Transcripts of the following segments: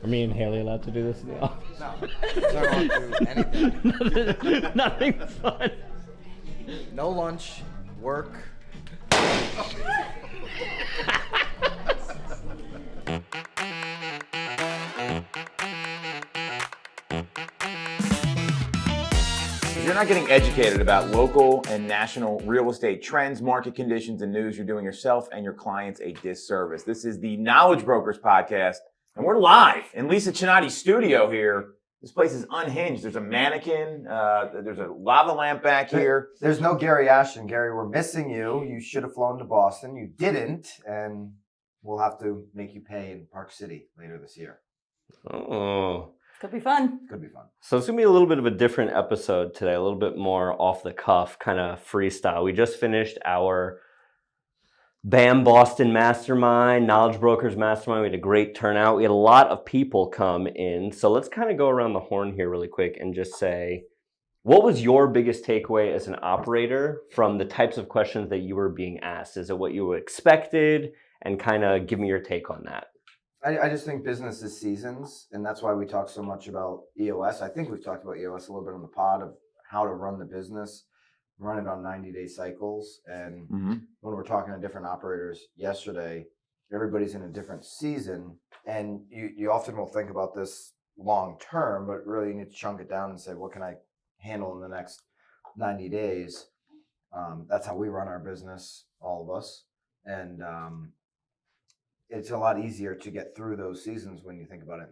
Are me and Haley allowed to do this in the office? No, I don't do anything. Nothing fun. No lunch, work. If you're not getting educated about local and national real estate trends, market conditions, and news, you're doing yourself and your clients a disservice. This is the Knowledge Brokers Podcast, and we're live in Lisa Chinatti's studio here. This place is unhinged. There's a mannequin. There's a lava lamp back here. There's no Gary Ashton. Gary, we're missing you. You should have flown to Boston. You didn't, and we'll have to make you pay in Park City later this year. Oh. Could be fun. Could be fun. So it's going to be a little bit of a different episode today, a little bit more off the cuff, kind of freestyle. We just finished our BAM Boston Mastermind, Knowledge Brokers Mastermind. We had a great turnout. We had a lot of people come in. So let's kind of go around the horn here really quick and just say, what was your biggest takeaway as an operator from the types of questions that you were being asked? Is it what you expected? And kind of give me your take on that. I just think business is seasons, and that's why we talk so much about EOS. I think we've talked about EOS a little bit on the pod of how to run the business, run it on 90-day cycles. And when we're talking to different operators yesterday, everybody's in a different season. And you often will think about this long term, but really you need to chunk it down and say, what can I handle in the next 90 days? That's how we run our business, all of us. And it's a lot easier to get through those seasons when you think about it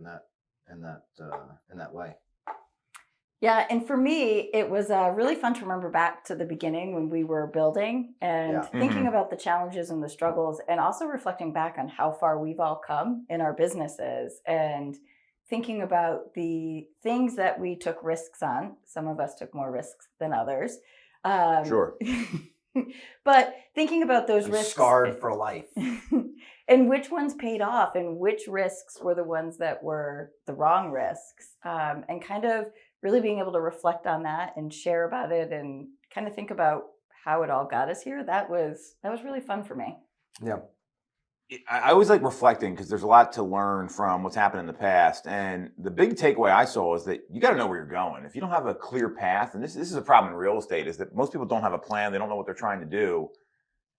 in that way. Yeah, and for me, it was really fun to remember back to the beginning when we were building and thinking about the challenges and the struggles, and also reflecting back on how far we've all come in our businesses, and thinking about the things that we took risks on. Some of us took more risks than others. Sure. But thinking about those risks, scarred for life. And which ones paid off and which risks were the ones that were the wrong risks, and kind of really being able to reflect on that and share about it and kind of think about how it all got us here. That was really fun for me. Yeah. I always like reflecting because there's a lot to learn from what's happened in the past. And the big takeaway I saw is that you got to know where you're going. If you don't have a clear path, and this is a problem in real estate, is that most people don't have a plan. They don't know what they're trying to do.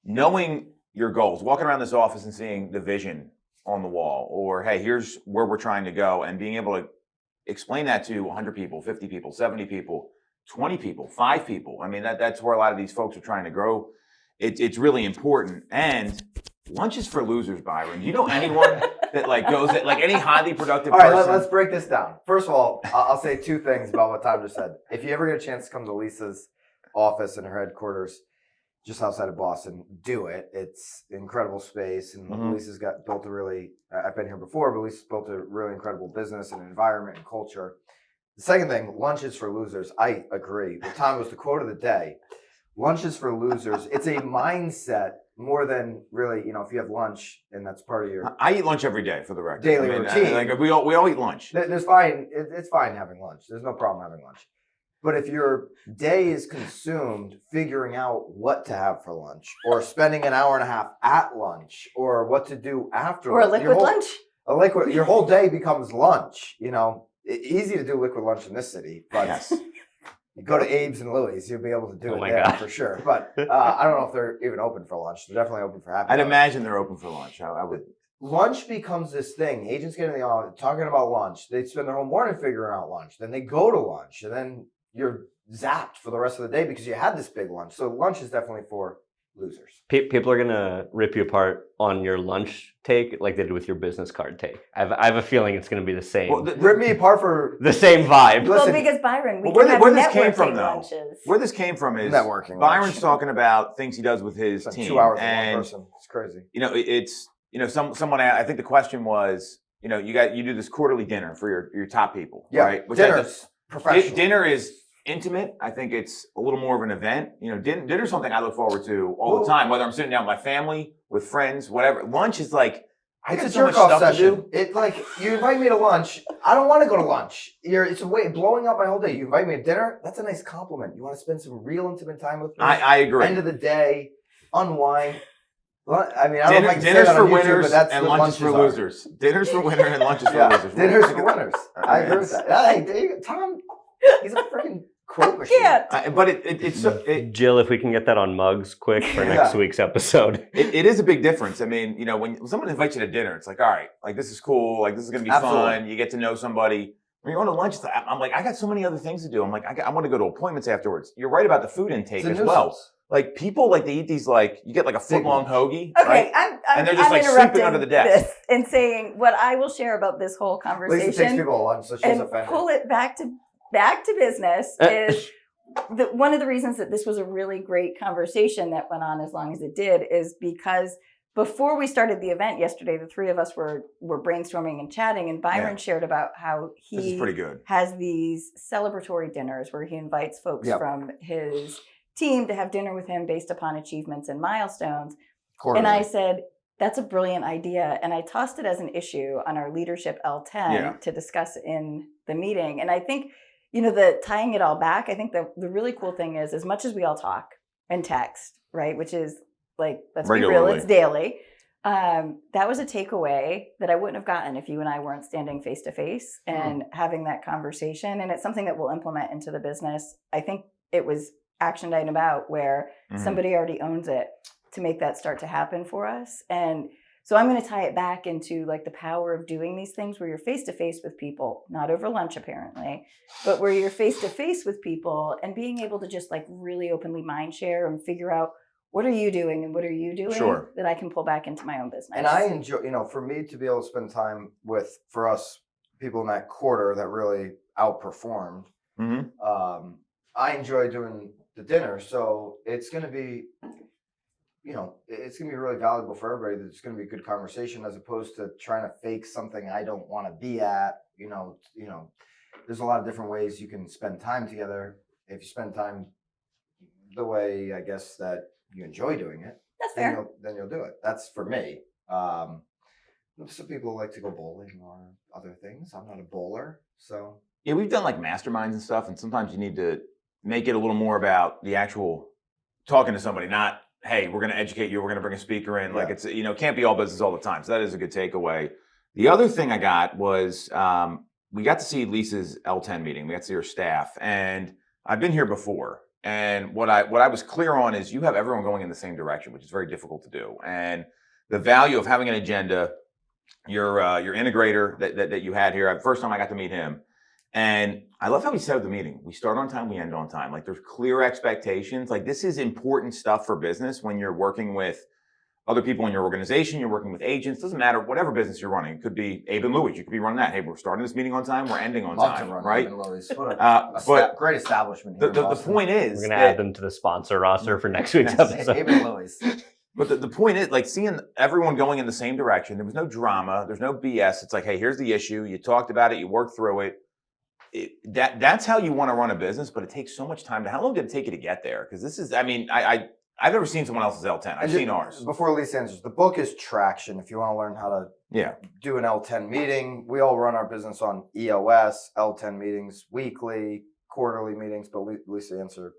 Knowing your goals, walking around this office and seeing the vision on the wall, or, hey, here's where we're trying to go, and being able to explain that to 100 people, 50 people, 70 people, 20 people, 5 people. I mean, that's where a lot of these folks are trying to grow. It's really important. And lunch is for losers, Byron. Do you know anyone that goes at any highly productive person? All right, let's break this down. First of all, I'll say 2 things about what Tom just said. If you ever get a chance to come to Lisa's office in her headquarters, just outside of Boston, do it. It's incredible space, and Lisa's built a really, I've been here before, but Lisa's built a really incredible business and environment and culture. The second thing, lunch is for losers. I agree. Well, Tom, was the quote of the day. Lunch is for losers. It's a mindset more than really, if you have lunch and that's part of your... I eat lunch every day, for the record. Daily routine. We all eat lunch. It's fine having lunch. There's no problem having lunch. But if your day is consumed figuring out what to have for lunch, or spending an hour and a half at lunch, or what to do after, or a liquid lunch, your whole day becomes lunch. Easy to do liquid lunch in this city, but yes. You go to Abe's and Louie's, you'll be able to do it there for sure. But I don't know if they're even open for lunch. They're definitely open for happy hour. I'd imagine they're open for lunch. I would. Lunch becomes this thing. Agents get in the office talking about lunch. They spend their whole morning figuring out lunch. Then they go to lunch, and then you're zapped for the rest of the day because you had this big lunch. So lunch is definitely for losers. People are going to rip you apart on your lunch take like they did with your business card take. I have a feeling it's going to be the same. Well, rip me apart for... the same vibe. Well, because Byron, we where can have this came networking from, though, lunches. where this came from is networking Byron's lunch. talking about things he does with his team. 2 hours and, with one person. It's crazy. Someone, I think the question was, you do this quarterly dinner for your top people, right? Dinner's professional. Dinner is intimate. I think it's a little more of an event. Dinner's something I look forward to all the time, whether I'm sitting down with my family, with friends, whatever. Lunch is it's a jerk-off session. It's you invite me to lunch. I don't want to go to lunch. It's a way of blowing up my whole day. You invite me to dinner. That's a nice compliment. You want to spend some real intimate time with me. I agree. End of the day, unwind. I mean, I don't know if I can say Dinners that for on YouTube, winners but that's and what lunches for are. losers. Dinners for winners and lunches for Yeah, losers. dinners for winners. I agree with that. Hey, there you go. Tom, he's a freaking quote machine. Can't. But it's Jill, if we can get that on mugs quick for next Yeah. week's episode. it is a big difference. I mean, you know, when someone invites you to dinner, it's like, all right, like this is cool, like this is gonna be Absolutely. fun. You get to know somebody. When you're on to lunch, it's like, I'm like, I got so many other things to do. I'm like, I want to go to appointments afterwards. You're right about the food intake It's a as well. nuisance. Like people like they eat these like you get like a foot long hoagie, Okay, right? I'm they're just, I'm like, interrupting sweeping under the desk. this and saying what I will share about this whole Lisa takes conversation people to lunch, so she's and offended. pull it back to business is one of the reasons that this was a really great conversation that went on as long as it did is because before we started the event yesterday, the three of us were brainstorming and chatting, and Byron shared about how This is he pretty good. has these celebratory dinners where he invites folks Yep. from his team to have dinner with him based upon achievements and milestones. Quarterly. And I said, that's a brilliant idea. And I tossed it as an issue on our leadership L10 to discuss in the meeting. And I think, you know, the tying it all back, I think the really cool thing is as much as we all talk and text, right, which is like, let's be real, Regularly. it's daily. That was a takeaway that I wouldn't have gotten if you and I weren't standing face to face and having that conversation. And it's something that we'll implement into the business. I think it was action item out where somebody already owns it to make that start to happen for us. And so I'm going to tie it back into like the power of doing these things where you're face to face with people, not over lunch apparently, but where you're face to face with people and being able to just like really openly mind share and figure out what are you doing and what are you doing that I can pull back into my own business. And I enjoy, you know, for me to be able to spend time with, for us, people in that quarter that really outperformed, I enjoy doing the dinner. So it's going to be, you know, it's going to be really valuable for everybody. That it's going to be a good conversation as opposed to trying to fake something I don't want to be at. You know, there's a lot of different ways you can spend time together. If you spend time the way, I guess, that you enjoy doing it, that's fair. Then you'll do it. That's for me. Some people like to go bowling or other things. I'm not a bowler, so. Yeah, we've done like masterminds and stuff, and sometimes you need to make it a little more about the actual talking to somebody, not, hey, we're going to educate you, we're going to bring a speaker in. Like it's, you know, can't be all business all the time. So that is a good takeaway. The other thing I got was we got to see Lisa's L10 meeting. We got to see her staff, and I've been here before. And what I was clear on is you have everyone going in the same direction, which is very difficult to do. And the value of having an agenda, your integrator that you had here, first time I got to meet him. And I love how he set up the meeting. We start on time, we end on time. Like there's clear expectations. Like this is important stuff for business when you're working with other people in your organization, you're working with agents, doesn't matter, whatever business you're running. It could be Abe and Louis. You could be running that. Hey, we're starting this meeting on time, we're ending on time, right? But great establishment here. The point is, we're going to add them to the sponsor roster for next week's episode. Abe and Louis. But the point is, like, seeing everyone going in the same direction, there was no drama, there's no BS. It's like, hey, here's the issue. You talked about it, you worked through it. That's how you want to run a business, but it takes so much time. How long did it take you to get there? Because this is, I mean, I've never seen someone else's L10. I've seen ours. Before Lisa answers, the book is Traction. If you want to learn how to do an L10 meeting, we all run our business on EOS, L10 meetings, weekly, quarterly meetings. But Lisa answered,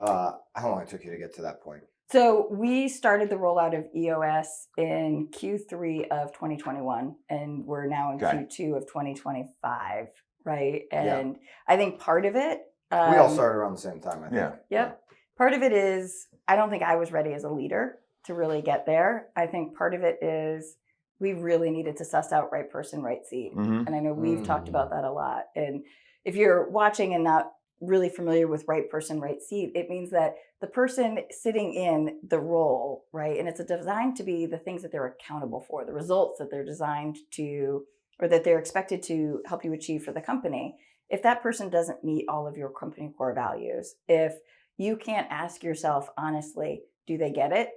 how long it took you to get to that point? So we started the rollout of EOS in Q3 of 2021, and we're now in Q2 of 2025, right? And I think part of it... we all started around the same time, I think. Yep. Part of it is, I don't think I was ready as a leader to really get there. I think part of it is we really needed to suss out right person, right seat. And I know we've talked about that a lot. And if you're watching and not really familiar with right person, right seat, it means that the person sitting in the role, right? And it's designed to be the things that they're accountable for, the results that they're designed to, or that they're expected to help you achieve for the company. If that person doesn't meet all of your company core values, if you can't ask yourself honestly, do they get it?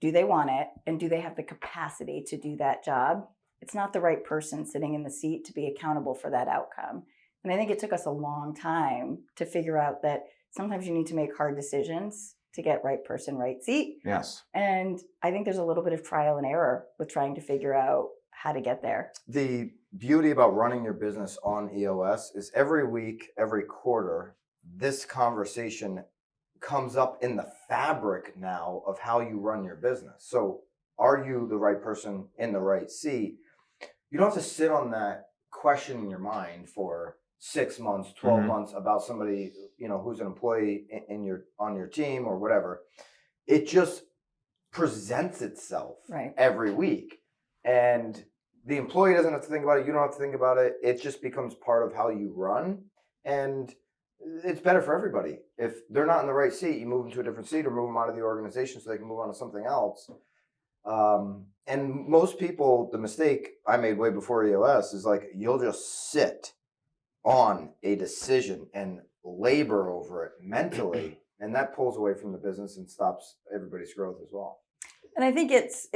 Do they want it? And do they have the capacity to do that job? It's not the right person sitting in the seat to be accountable for that outcome. And I think it took us a long time to figure out that sometimes you need to make hard decisions to get right person, right seat. Yes. And I think there's a little bit of trial and error with trying to figure out how to get there. The beauty about running your business on EOS is every week, every quarter, this conversation comes up in the fabric now of how you run your business. So are you the right person in the right seat? You don't have to sit on that question in your mind for 6 months, 12 months about somebody, who's an employee on your team or whatever. It just presents itself every week. And the employee doesn't have to think about it. You don't have to think about it. It just becomes part of how you run. And it's better for everybody. If they're not in the right seat, you move them to a different seat or move them out of the organization so they can move on to something else. And most people, the mistake I made way before EOS is like, you'll just sit on a decision and labor over it mentally. And that pulls away from the business and stops everybody's growth as well. And I think it's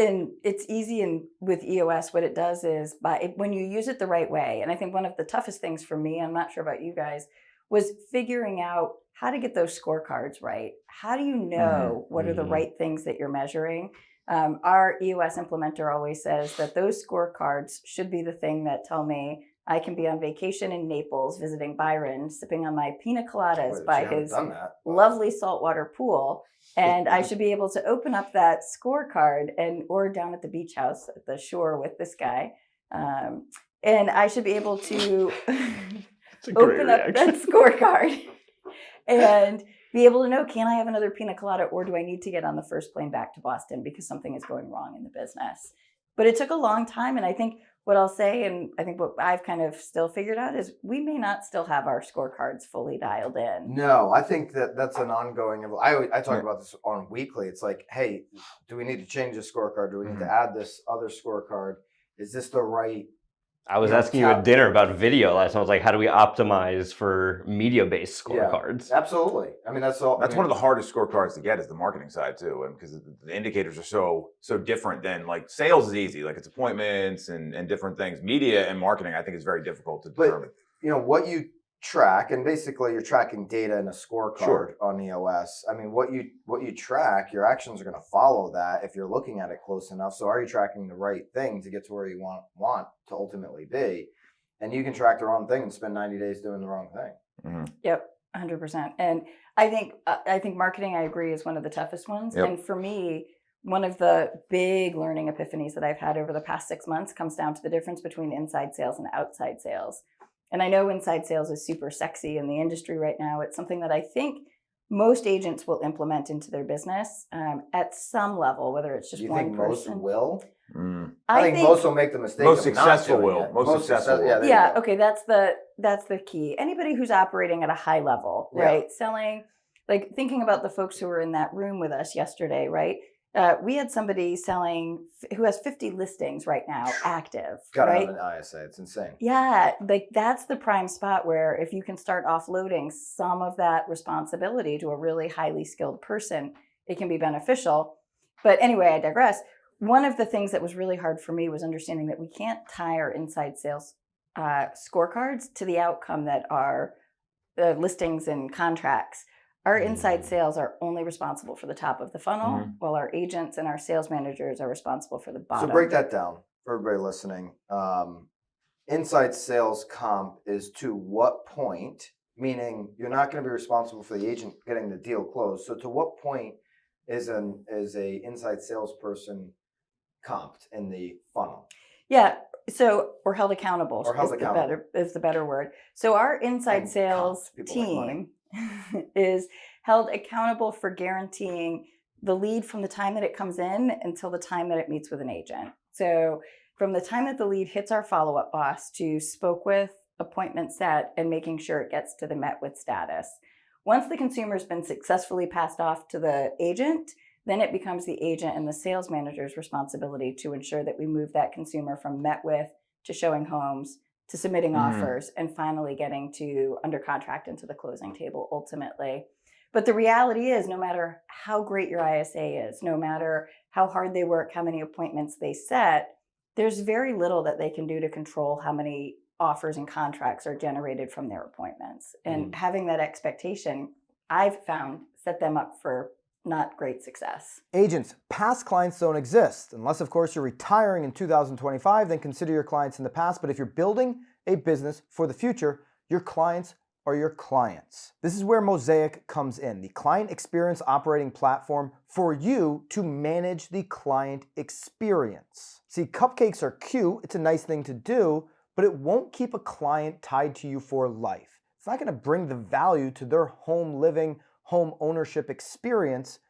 easy, and with EOS, what it does is when you use it the right way. And I think one of the toughest things for me, I'm not sure about you guys, was figuring out how to get those scorecards right. How do you know what are the right things that you're measuring? Our EOS implementer always says that those scorecards should be the thing that tell me I can be on vacation in Naples visiting Byron, sipping on my pina coladas by his lovely saltwater pool. And I should be able to open up that scorecard or down at the beach house at the shore with this guy. And I should be able to open up that scorecard and be able to know, can I have another pina colada, or do I need to get on the first plane back to Boston because something is going wrong in the business? But it took a long time. And I think what I'll say, and I think what I've kind of still figured out, is we may not still have our scorecards fully dialed in. No, I think that's an ongoing. I talk about this on weekly. It's like, hey, do we need to change the scorecard? Do we need to add this other scorecard? Is this the right? I was asking you at dinner about video last time. I was like, how do we optimize for media-based scorecards? Yeah, absolutely. I mean, that's all. That's one of the hardest scorecards to get, is the marketing side too, and because the indicators are so different than, like, sales is easy, like it's appointments and different things. Media and marketing, I think, is very difficult to determine. But what you track, and basically you're tracking data in a scorecard on EOS. I mean, what you track, your actions are going to follow that if you're looking at it close enough. So are you tracking the right thing to get to where you want to ultimately be? And you can track the wrong thing and spend 90 days doing the wrong thing. Yep, 100%. And I think marketing, I agree, is one of the toughest ones. Yep. And for me, one of the big learning epiphanies that I've had over the past 6 months comes down to the difference between inside sales and outside sales. And I know inside sales is super sexy in the industry right now. It's something that I think most agents will implement into their business at some level, whether it's just one person. Most will? I think most will make the mistake. Most successful will. Most successful will. Yeah. Okay. That's the key. Anybody who's operating at a high level, right? Selling, like, thinking about the folks who were in that room with us yesterday, right? We had somebody selling who has 50 listings right now active. Gotta right? have an ISA. It's insane. Yeah, like that's the prime spot where if you can start offloading some of that responsibility to a really highly skilled person, it can be beneficial. But anyway, I digress. One of the things that was really hard for me was understanding that we can't tie our inside sales scorecards to the outcome that are listings and contracts. Our inside sales are only responsible for the top of the funnel, while our agents and our sales managers are responsible for the bottom. So break that down for everybody listening. Inside sales comp is to what point, meaning you're not going to be responsible for the agent getting the deal closed. So to what point is a inside salesperson comped in the funnel? Yeah. So we're held accountable. Is the better word. So our inside sales team is held accountable for guaranteeing the lead from the time that it comes in until the time that it meets with an agent. So from the time that the lead hits our follow-up boss to spoke with, appointment set, and making sure it gets to the met with status. Once the consumer's been successfully passed off to the agent, then it becomes the agent and the sales manager's responsibility to ensure that we move that consumer from met with to showing homes to submitting offers and finally getting to under contract into the closing table ultimately. But the reality is, no matter how great your ISA is, no matter how hard they work, how many appointments they set, there's very little that they can do to control how many offers and contracts are generated from their appointments. And having that expectation, I've found, set them up for not great success. Agents, past clients don't exist. Unless, of course, you're retiring in 2025, then consider your clients in the past. But if you're building a business for the future, your clients are your clients. This is where Mosaic comes in, the client experience operating platform for you to manage the client experience. See, cupcakes are cute, it's a nice thing to do, but it won't keep a client tied to you for life. It's not going to bring the value to their home living, home ownership experience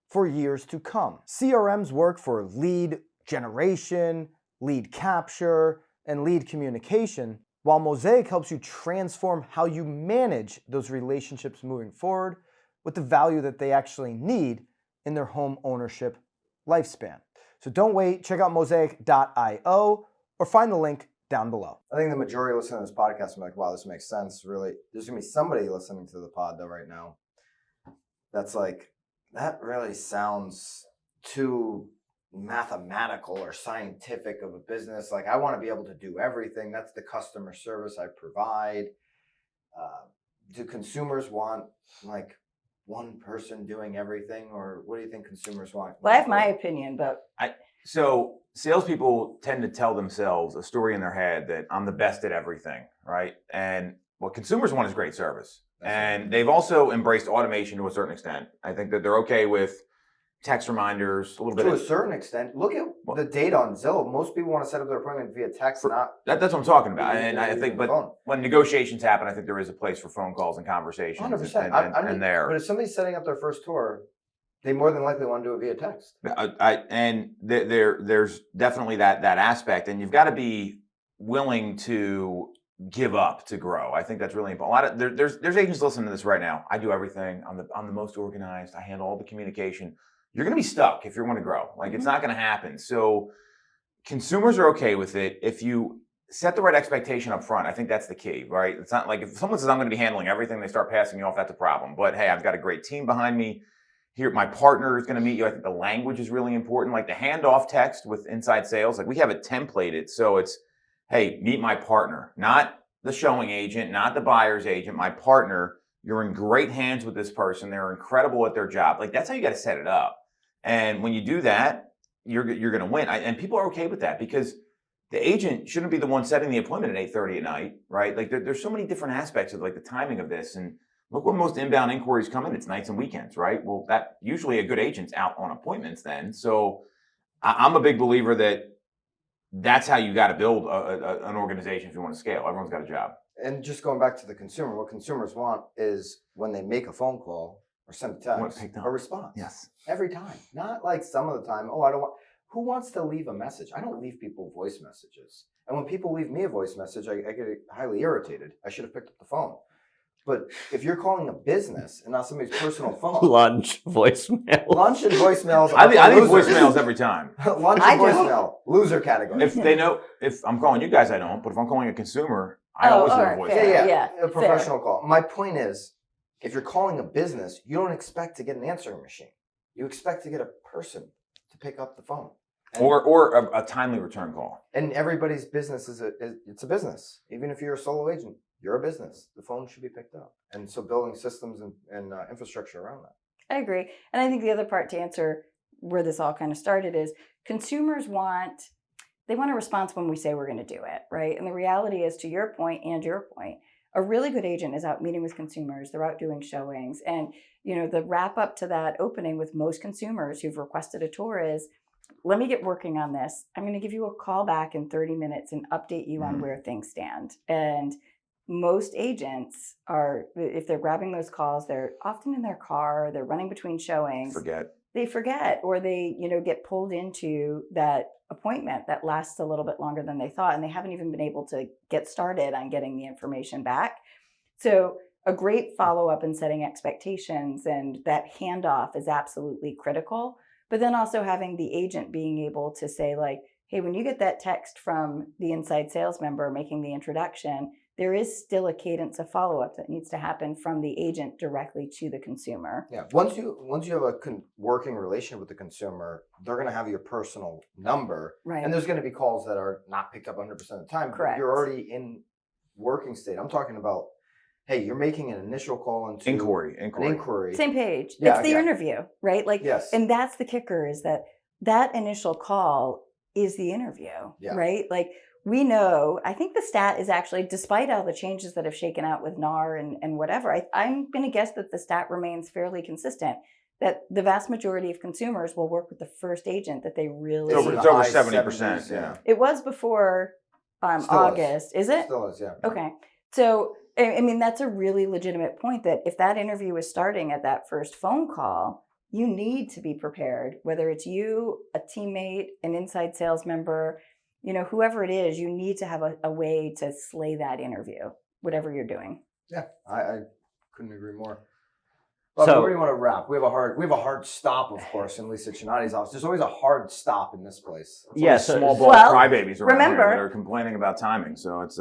for years to come. CRMs work for lead generation, lead capture, and lead communication, while Mosaic helps you transform how you manage those relationships moving forward with the value that they actually need in their home ownership lifespan. So don't wait, check out mosaic.io or find the link down below. I think the majority listening to this podcast are like, wow, this makes sense. Really, there's gonna be somebody listening to the pod though right now that's like, that really sounds too mathematical or scientific of a business. Like, I want to be able to do everything. That's the customer service I provide. Do consumers want like one person doing everything, or what do you think consumers want? Well, I have my opinion, but So salespeople tend to tell themselves a story in their head that I'm the best at everything, right? And what consumers want is great service. And they've also embraced automation to a certain extent. I think that they're okay with text reminders, a little bit. To a certain extent, look at the data on Zillow. Most people want to set up their appointment via text, that's what I'm talking about. And I think, but when negotiations happen, I think there is a place for phone calls and conversations 100%. and there. But if somebody's setting up their first tour, they more than likely want to do it via text. There's definitely that aspect, and you've got to be willing to give up to grow. I think that's really important. There's agents listening to this right now. I do everything. I'm the most organized. I handle all the communication. You're going to be stuck if you want to grow. Like, it's not going to happen. So consumers are okay with it if you set the right expectation up front. I think that's the key, right? It's not like if someone says I'm going to be handling everything, they start passing you off, that's a problem. But hey, I've got a great team behind me. Here, my partner is going to meet you. I think the language is really important. Like the handoff text with inside sales, like we have it templated. So it's, hey, meet my partner, not the showing agent, not the buyer's agent, my partner. You're in great hands with this person. They're incredible at their job. Like, that's how you got to set it up. And when you do that, you're going to win. And people are okay with that because the agent shouldn't be the one setting the appointment at 8:30 at night, right? Like there's so many different aspects of like the timing of this. And look, when most inbound inquiries come in, it's nights and weekends, right? Well, that usually a good agent's out on appointments then. So I'm a big believer that that's how you got to build an organization if you want to scale. Everyone's got a job. And just going back to the consumer, what consumers want is when they make a phone call or send a text, a response. Yes. Every time. Not like some of the time, I don't want. Who wants to leave a message? I don't leave people voice messages. And when people leave me a voice message, I get highly irritated. I should have picked up the phone. But if you're calling a business and not somebody's personal phone. Lunch voicemail. Lunch and voicemails. I think voicemails every time. Lunch and voicemail. Loser category. If they know, if I'm calling you guys, I don't. But if I'm calling a consumer, I always leave a voicemail. Yeah. A professional call. My point is, if you're calling a business, you don't expect to get an answering machine. You expect to get a person to pick up the phone. Or a timely return call. And everybody's business it's a business. Even if you're a solo agent, you're a business. The phone should be picked up. And so building systems and infrastructure around that. I agree. And I think the other part to answer where this all kind of started is consumers want a response when we say we're going to do it, right? And the reality is, to your point and your point, a really good agent is out meeting with consumers. They're out doing showings. And, the wrap up to that opening with most consumers who've requested a tour is, let me get working on this. I'm going to give you a call back in 30 minutes and update you on where things stand. And most agents are, if they're grabbing those calls, they're often in their car, they're running between showings. They forget, or they, get pulled into that appointment that lasts a little bit longer than they thought, and they haven't even been able to get started on getting the information back. So a great follow-up and setting expectations and that handoff is absolutely critical. But then also having the agent being able to say, like, hey, when you get that text from the inside sales member making the introduction, there is still a cadence of follow-up that needs to happen from the agent directly to the consumer. Yeah. Once you have a working relationship with the consumer, they're going to have your personal number. Right. And there's going to be calls that are not picked up 100% of the time. Correct. You're already in working state. I'm talking about, hey, you're making an initial call into inquiry. Same page. Yeah, it's the interview, right? Like, yes. And that's the kicker, is that initial call is the interview, right? Like, we know, I think the stat is actually, despite all the changes that have shaken out with NAR and whatever, I'm going to guess that the stat remains fairly consistent, that the vast majority of consumers will work with the first agent that they really... It's over 70%. Yeah. It was before August. Is it? Still is, yeah. Okay. So, I mean, that's a really legitimate point, that if that interview is starting at that first phone call, you need to be prepared, whether it's you, a teammate, an inside sales member, whoever it is, you need to have a way to slay that interview, whatever you're doing. Yeah, I couldn't agree more. But where do you want to wrap? We have a hard stop, of course, in Lisa Chinatti's office. There's always a hard stop in this place. Yes, small ball crybabies around here that are complaining about timing. So it's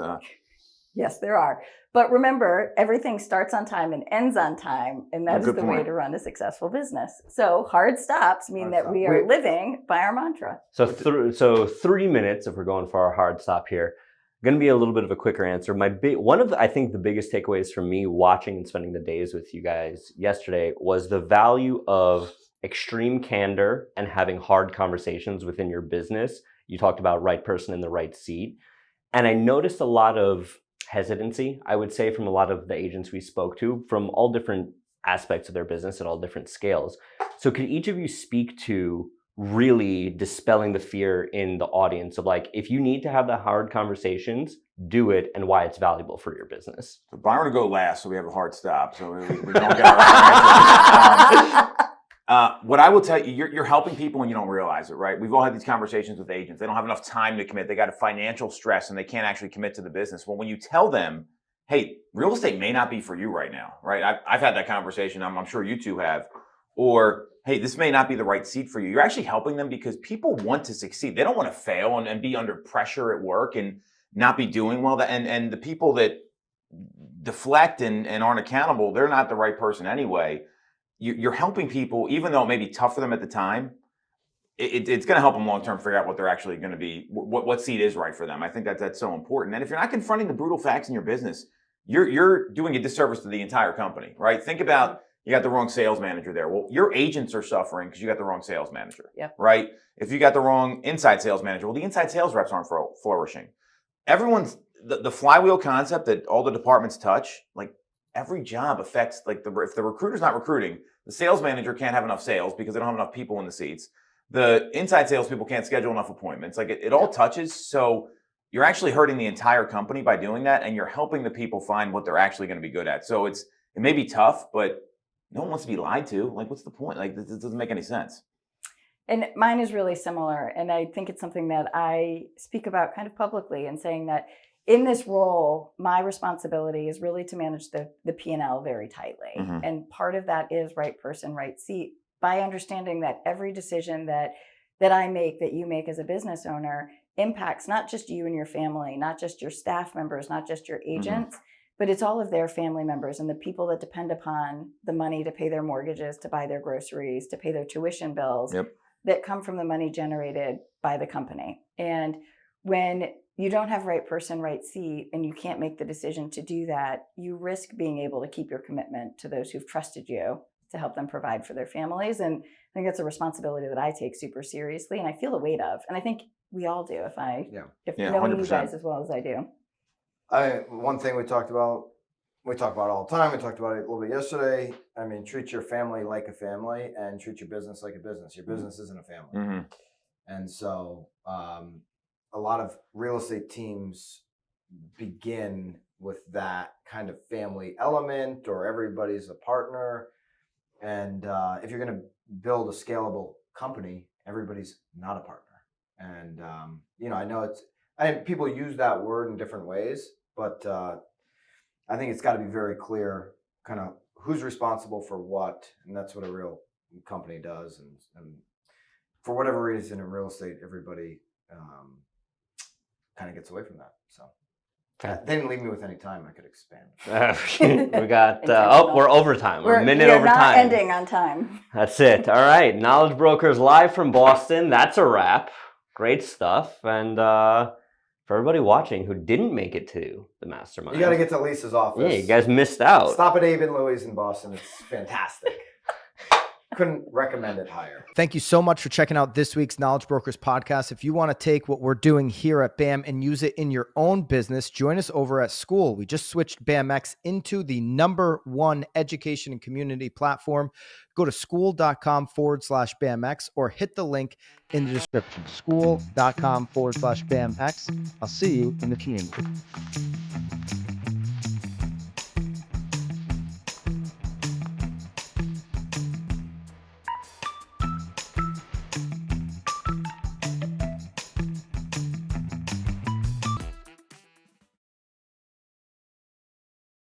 Yes, there are. But remember, everything starts on time and ends on time, and that is the way to run a successful business. So hard stops mean that we are living by our mantra. So 3 minutes, if we're going for our hard stop here. Going to be a little bit of a quicker answer. I think the biggest takeaways from me watching and spending the days with you guys yesterday was the value of extreme candor and having hard conversations within your business. You talked about right person in the right seat. And I noticed a lot of hesitancy, I would say, from a lot of the agents we spoke to from all different aspects of their business at all different scales. So could each of you speak to really dispelling the fear in the audience of, like, if you need to have the hard conversations, do it, and why it's valuable for your business? So Byron will go last, so we have a hard stop. So we don't get our what I will tell you, you're helping people when you don't realize it, right? We've all had these conversations with agents. They don't have enough time to commit. They got a financial stress and they can't actually commit to the business. Well, when you tell them, hey, real estate may not be for you right now, right? I've had that conversation. I'm sure you two have. Or, hey, this may not be the right seat for you. You're actually helping them because people want to succeed. They don't want to fail and be under pressure at work and not be doing well. And the people that deflect and aren't accountable, they're not the right person anyway. You're helping people, even though it may be tough for them at the time, it's going to help them long-term figure out what they're actually going to be, what seat is right for them. I think that's so important. And if you're not confronting the brutal facts in your business, you're doing a disservice to the entire company, right? Think about, you got the wrong sales manager there. Well, your agents are suffering because you got the wrong sales manager, right? If you got the wrong inside sales manager, well, the inside sales reps aren't flourishing. Everyone's, the flywheel concept that all the departments touch, like, every job affects, like, if the recruiter's not recruiting, the sales manager can't have enough sales because they don't have enough people in the seats. The inside sales people can't schedule enough appointments. Like, it all touches. So you're actually hurting the entire company by doing that, and you're helping the people find what they're actually going to be good at. So it may be tough, but no one wants to be lied to. Like, what's the point? Like, this doesn't make any sense. And mine is really similar. And I think it's something that I speak about kind of publicly, and saying that in this role, my responsibility is really to manage the P&L very tightly. Mm-hmm. And part of that is right person, right seat, by understanding that every decision that I make, that you make as a business owner, impacts not just you and your family, not just your staff members, not just your agents, but it's all of their family members and the people that depend upon the money to pay their mortgages, to buy their groceries, to pay their tuition bills, that come from the money generated by the company. And when you don't have right person, right seat, and you can't make the decision to do that, you risk being able to keep your commitment to those who've trusted you to help them provide for their families. And I think that's a responsibility that I take super seriously, and I feel the weight of. And I think we all do, if knowing 100%. you guys as well as I do. One thing we talk about all the time, we talked about it a little bit yesterday. I mean, treat your family like a family and treat your business like a business. Your business isn't a family. Mm-hmm. And so a lot of real estate teams begin with that kind of family element, or everybody's a partner. And if you're going to build a scalable company, everybody's not a partner. And, I know people use that word in different ways, but I think it's got to be very clear kind of who's responsible for what. And that's what a real company does. And for whatever reason in real estate, everybody kind of gets away from that. So they didn't leave me with any time I could expand. We got, we're overtime. We're a minute over time. Not ending on time. That's it. All right. Knowledge Brokers live from Boston. That's a wrap. Great stuff. And for everybody watching who didn't make it to the Mastermind, you got to get to Lisa's office. Yeah, you guys missed out. Stop at Abe and Louie's in Boston. It's fantastic. couldn't recommend it higher. Thank you so much for checking out this week's Knowledge Brokers podcast. If you want to take what we're doing here at BAM and use it in your own business, join us over at School. We just switched BAMX into the #1 education and community platform. Go to school.com/BAMX or hit the link in the description. School.com/BAMX. I'll see you in the community.